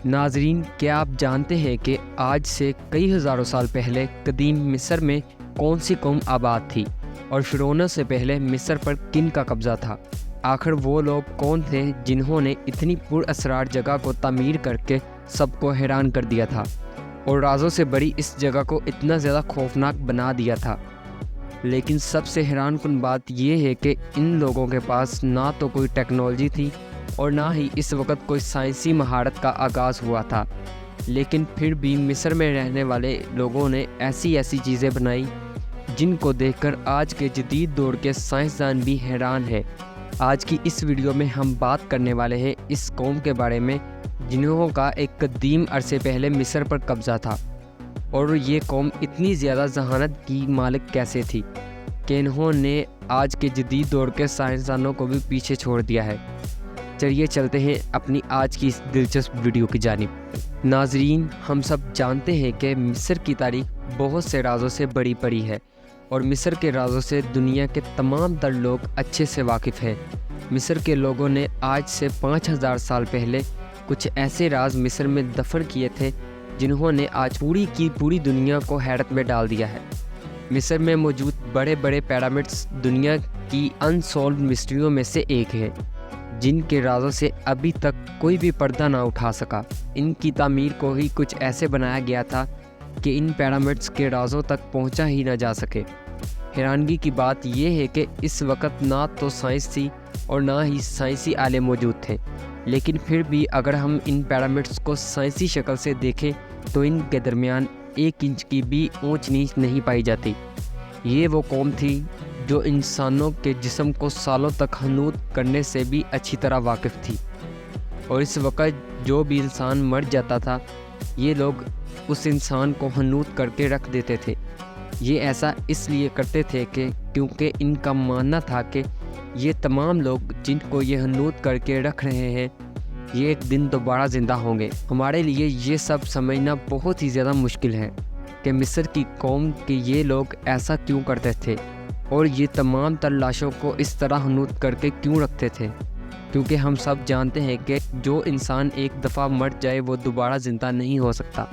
ناظرین، کیا آپ جانتے ہیں کہ آج سے کئی ہزاروں سال پہلے قدیم مصر میں کون سی قوم آباد تھی اور فرعونوں سے پہلے مصر پر کن کا قبضہ تھا؟ آخر وہ لوگ کون تھے جنہوں نے اتنی پر اسرار جگہ کو تعمیر کر کے سب کو حیران کر دیا تھا اور رازوں سے بڑی اس جگہ کو اتنا زیادہ خوفناک بنا دیا تھا؟ لیکن سب سے حیران کن بات یہ ہے کہ ان لوگوں کے پاس نہ تو کوئی ٹیکنالوجی تھی اور نہ ہی اس وقت کوئی سائنسی مہارت کا آغاز ہوا تھا، لیکن پھر بھی مصر میں رہنے والے لوگوں نے ایسی چیزیں بنائی جن کو دیکھ کر آج کے جدید دور کے سائنسدان بھی حیران ہیں۔ آج کی اس ویڈیو میں ہم بات کرنے والے ہیں اس قوم کے بارے میں جنہوں کا ایک قدیم عرصے پہلے مصر پر قبضہ تھا، اور یہ قوم اتنی زیادہ ذہانت کی مالک کیسے تھی کہ انہوں نے آج کے جدید دور کے سائنسدانوں کو بھی پیچھے چھوڑ دیا ہے۔ چلیے چلتے ہیں اپنی آج کی اس دلچسپ ویڈیو کی جانب۔ ناظرین، ہم سب جانتے ہیں کہ مصر کی تاریخ بہت سے رازوں سے بڑی پڑی ہے اور مصر کے رازوں سے دنیا کے تمام تر لوگ اچھے سے واقف ہیں۔ مصر کے لوگوں نے آج سے 5000 سال پہلے کچھ ایسے راز مصر میں دفن کیے تھے جنہوں نے آج پوری کی پوری دنیا کو حیرت میں ڈال دیا ہے۔ مصر میں موجود بڑے بڑے پیرامڈز دنیا کی انسولوڈ مسٹریوں میں سے ایک ہے، جن کے رازوں سے ابھی تک کوئی بھی پردہ نہ اٹھا سکا۔ ان کی تعمیر کو ہی کچھ ایسے بنایا گیا تھا کہ ان پیرامڈز کے رازوں تک پہنچا ہی نہ جا سکے۔ حیرانگی کی بات یہ ہے کہ اس وقت نہ تو سائنس تھی اور نہ ہی سائنسی آلے موجود تھے، لیکن پھر بھی اگر ہم ان پیرامڈز کو سائنسی شکل سے دیکھیں تو ان کے درمیان 1 انچ کی بھی اونچ نیچ نہیں پائی جاتی۔ یہ وہ قوم تھی جو انسانوں کے جسم کو سالوں تک حنوط کرنے سے بھی اچھی طرح واقف تھی، اور اس وقت جو بھی انسان مر جاتا تھا یہ لوگ اس انسان کو حنوط کر کے رکھ دیتے تھے۔ یہ ایسا اس لیے کرتے تھے کہ کیونکہ ان کا ماننا تھا کہ یہ تمام لوگ جن کو یہ حنوط کر کے رکھ رہے ہیں یہ ایک دن دوبارہ زندہ ہوں گے۔ ہمارے لیے یہ سب سمجھنا بہت ہی زیادہ مشکل ہے کہ مصر کی قوم کے یہ لوگ ایسا کیوں کرتے تھے اور یہ تمام تر لاشوں کو اس طرح حنوط کر کے کیوں رکھتے تھے، کیونکہ ہم سب جانتے ہیں کہ جو انسان ایک دفعہ مر جائے وہ دوبارہ زندہ نہیں ہو سکتا،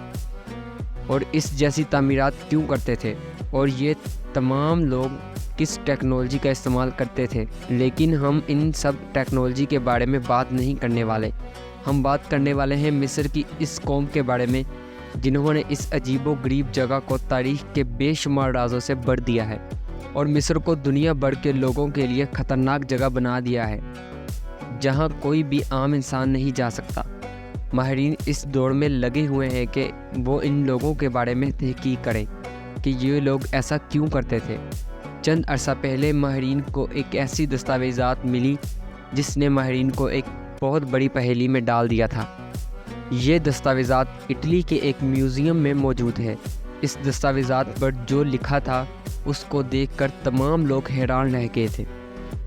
اور اس جیسی تعمیرات کیوں کرتے تھے اور یہ تمام لوگ کس ٹیکنالوجی کا استعمال کرتے تھے۔ لیکن ہم ان سب ٹیکنالوجی کے بارے میں بات نہیں کرنے والے، ہم بات کرنے والے ہیں مصر کی اس قوم کے بارے میں جنہوں نے اس عجیب و غریب جگہ کو تاریخ کے بے شمار رازوں سے بھر دیا ہے اور مصر کو دنیا بھر کے لوگوں کے لیے خطرناک جگہ بنا دیا ہے جہاں کوئی بھی عام انسان نہیں جا سکتا۔ ماہرین اس دور میں لگے ہوئے ہیں کہ وہ ان لوگوں کے بارے میں تحقیق کریں کہ یہ لوگ ایسا کیوں کرتے تھے۔ چند عرصہ پہلے ماہرین کو ایک ایسی دستاویزات ملی جس نے ماہرین کو ایک بہت بڑی پہیلی میں ڈال دیا تھا۔ یہ دستاویزات اٹلی کے ایک میوزیم میں موجود ہے۔ اس دستاویزات پر جو لکھا تھا اس کو دیکھ کر تمام لوگ حیران رہ گئے تھے۔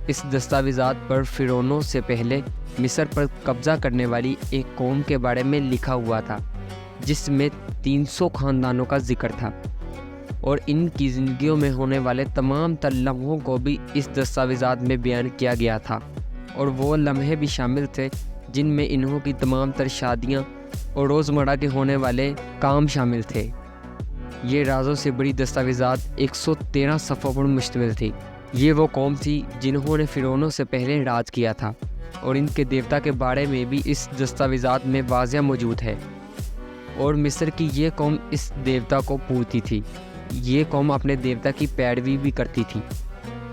اس دستاویزات پر فرعونوں سے پہلے مصر پر قبضہ کرنے والی ایک قوم کے بارے میں لکھا ہوا تھا جس میں 300 خاندانوں کا ذکر تھا، اور ان کی زندگیوں میں ہونے والے تمام تر لمحوں کو بھی اس دستاویزات میں بیان کیا گیا تھا، اور وہ لمحے بھی شامل تھے جن میں انہوں کی تمام تر شادیاں اور روزمرہ کے ہونے والے کام شامل تھے۔ یہ رازوں سے بڑی دستاویزات 113 صفحوں پر مشتمل تھی۔ یہ وہ قوم تھی جنہوں نے فرعونوں سے پہلے راج کیا تھا، اور ان کے دیوتا کے بارے میں بھی اس دستاویزات میں واضح موجود ہے، اور مصر کی یہ قوم اس دیوتا کو پوجتی تھی۔ یہ قوم اپنے دیوتا کی پیروی بھی کرتی تھی،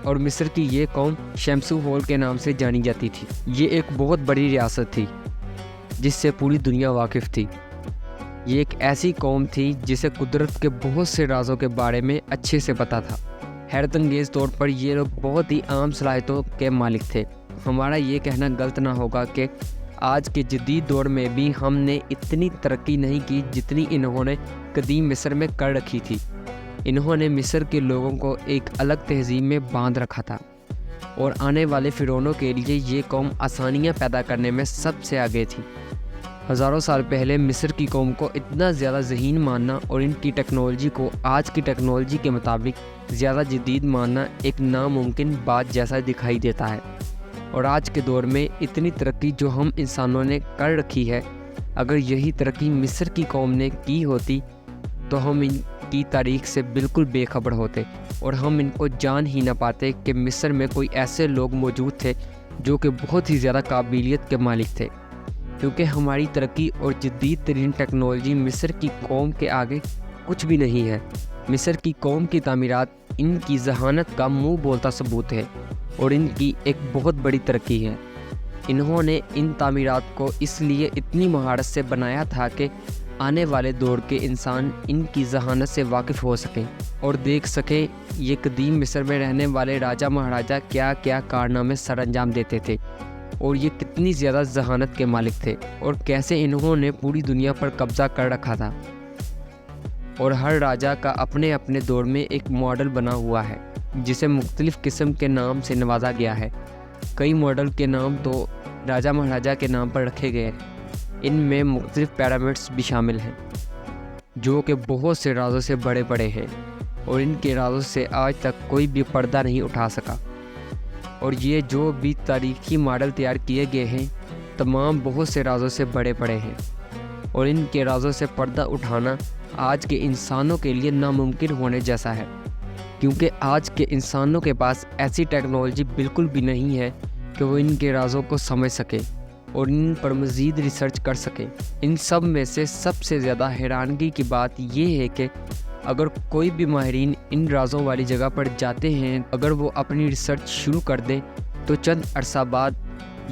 اور مصر کی یہ قوم شمسو ہول کے نام سے جانی جاتی تھی۔ یہ ایک بہت بڑی ریاست تھی جس سے پوری دنیا واقف تھی۔ یہ ایک ایسی قوم تھی جسے قدرت کے بہت سے رازوں کے بارے میں اچھے سے پتہ تھا۔ حیرت انگیز طور پر یہ لوگ بہت ہی عام صلاحیتوں کے مالک تھے۔ ہمارا یہ کہنا غلط نہ ہوگا کہ آج کے جدید دور میں بھی ہم نے اتنی ترقی نہیں کی جتنی انہوں نے قدیم مصر میں کر رکھی تھی۔ انہوں نے مصر کے لوگوں کو ایک الگ تہذیب میں باندھ رکھا تھا، اور آنے والے فرعونوں کے لیے یہ قوم آسانیاں پیدا کرنے میں سب سے آگے تھی۔ ہزاروں سال پہلے مصر کی قوم کو اتنا زیادہ ذہین ماننا اور ان کی ٹیکنالوجی کو آج کی ٹیکنالوجی کے مطابق زیادہ جدید ماننا ایک ناممکن بات جیسا دکھائی دیتا ہے، اور آج کے دور میں اتنی ترقی جو ہم انسانوں نے کر رکھی ہے، اگر یہی ترقی مصر کی قوم نے کی ہوتی تو ہم ان کی تاریخ سے بالکل بے خبر ہوتے اور ہم ان کو جان ہی نہ پاتے کہ مصر میں کوئی ایسے لوگ موجود تھے جو کہ بہت ہی زیادہ قابلیت کے مالک تھے، کیونکہ ہماری ترقی اور جدید ترین ٹیکنالوجی مصر کی قوم کے آگے کچھ بھی نہیں ہے۔ مصر کی قوم کی تعمیرات ان کی ذہانت کا منہ بولتا ثبوت ہے اور ان کی ایک بہت بڑی ترقی ہے۔ انہوں نے ان تعمیرات کو اس لیے اتنی مہارت سے بنایا تھا کہ آنے والے دور کے انسان ان کی ذہانت سے واقف ہو سکیں اور دیکھ سکیں یہ قدیم مصر میں رہنے والے راجہ مہاراجا کیا کیا کارنامے سر انجام دیتے تھے اور یہ کتنی زیادہ ذہانت کے مالک تھے اور کیسے انہوں نے پوری دنیا پر قبضہ کر رکھا تھا۔ اور ہر راجہ کا اپنے اپنے دور میں ایک ماڈل بنا ہوا ہے جسے مختلف قسم کے نام سے نوازا گیا ہے۔ کئی ماڈل کے نام تو راجہ مہاراجا کے نام پر رکھے گئے ہیں۔ ان میں مختلف پیرامڈس بھی شامل ہیں جو کہ بہت سے رازوں سے بڑے بڑے ہیں اور ان کے رازوں سے آج تک کوئی بھی پردہ نہیں اٹھا سکا۔ اور یہ جو بھی تاریخی ماڈل تیار کیے گئے ہیں تمام بہت سے رازوں سے بڑے بڑے ہیں اور ان کے رازوں سے پردہ اٹھانا آج کے انسانوں کے لیے ناممکن ہونے جیسا ہے، کیونکہ آج کے انسانوں کے پاس ایسی ٹیکنالوجی بالکل بھی نہیں ہے کہ وہ ان کے رازوں کو سمجھ سکے اور ان پر مزید ریسرچ کر سکے۔ ان سب میں سے سب سے زیادہ حیرانگی کی بات یہ ہے کہ اگر کوئی بھی ماہرین ان رازوں والی جگہ پر جاتے ہیں، اگر وہ اپنی ریسرچ شروع کر دیں تو چند عرصہ بعد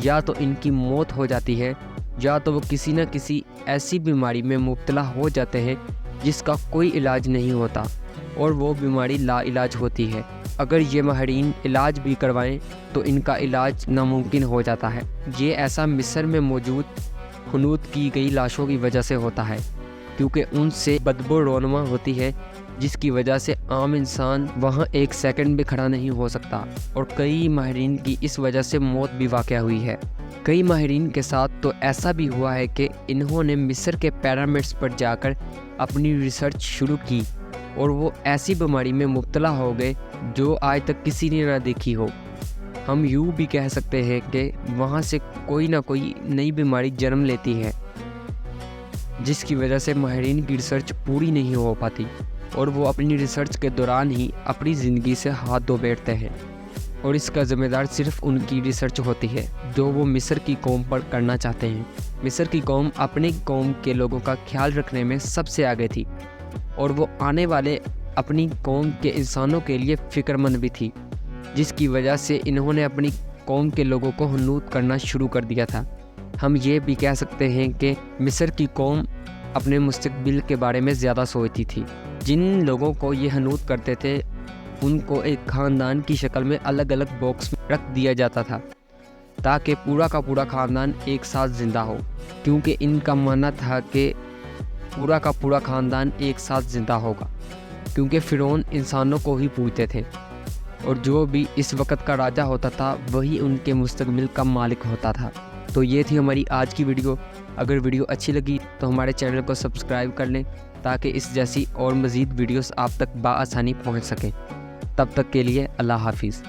یا تو ان کی موت ہو جاتی ہے یا تو وہ کسی نہ کسی ایسی بیماری میں مبتلا ہو جاتے ہیں جس کا کوئی علاج نہیں ہوتا اور وہ بیماری لا علاج ہوتی ہے۔ اگر یہ ماہرین علاج بھی کروائیں تو ان کا علاج ناممکن ہو جاتا ہے۔ یہ ایسا مصر میں موجود حنوط کی گئی لاشوں کی وجہ سے ہوتا ہے، کیونکہ ان سے بدبو رونما ہوتی ہے جس کی وجہ سے عام انسان وہاں ایک سیکنڈ بھی کھڑا نہیں ہو سکتا، اور کئی ماہرین کی اس وجہ سے موت بھی واقع ہوئی ہے۔ کئی ماہرین کے ساتھ تو ایسا بھی ہوا ہے کہ انہوں نے مصر کے پیرامڈس پر جا کر اپنی ریسرچ شروع کی اور وہ ایسی بیماری میں مبتلا ہو گئے جو آج تک کسی نے نہ دیکھی ہو۔ ہم یوں بھی کہہ سکتے ہیں کہ وہاں سے کوئی نہ کوئی نئی بیماری جنم لیتی ہے جس کی وجہ سے ماہرین کی ریسرچ پوری نہیں ہو پاتی اور وہ اپنی ریسرچ کے دوران ہی اپنی زندگی سے ہاتھ دھو بیٹھتے ہیں، اور اس کا ذمہ دار صرف ان کی ریسرچ ہوتی ہے جو وہ مصر کی قوم پر کرنا چاہتے ہیں۔ مصر کی قوم اپنی قوم کے لوگوں کا خیال رکھنے میں سب سے آگے تھی اور وہ آنے والے اپنی قوم کے انسانوں کے لیے فکر مند بھی تھی، جس کی وجہ سے انہوں نے اپنی قوم کے لوگوں کو حنوط کرنا شروع کر دیا تھا۔ ہم یہ بھی کہہ سکتے ہیں کہ مصر کی قوم اپنے مستقبل کے بارے میں زیادہ سوچتی تھی۔ جن لوگوں کو یہ حنوط کرتے تھے ان کو ایک خاندان کی شکل میں الگ الگ باکس میں رکھ دیا جاتا تھا تاکہ پورا کا پورا خاندان ایک ساتھ زندہ ہو، کیونکہ ان کا ماننا تھا کہ پورا کا پورا خاندان ایک ساتھ زندہ ہوگا، کیونکہ فرعون انسانوں کو ہی پوجتے تھے اور جو بھی اس وقت کا راجہ ہوتا تھا وہی ان کے مستقبل کا مالک ہوتا تھا۔ تو یہ تھی ہماری آج کی ویڈیو۔ اگر ویڈیو اچھی لگی تو ہمارے چینل کو سبسکرائب کر لیں تاکہ اس جیسی اور مزید ویڈیوز آپ تک بآسانی پہنچ سکیں۔ تب تک کے لیے اللہ حافظ۔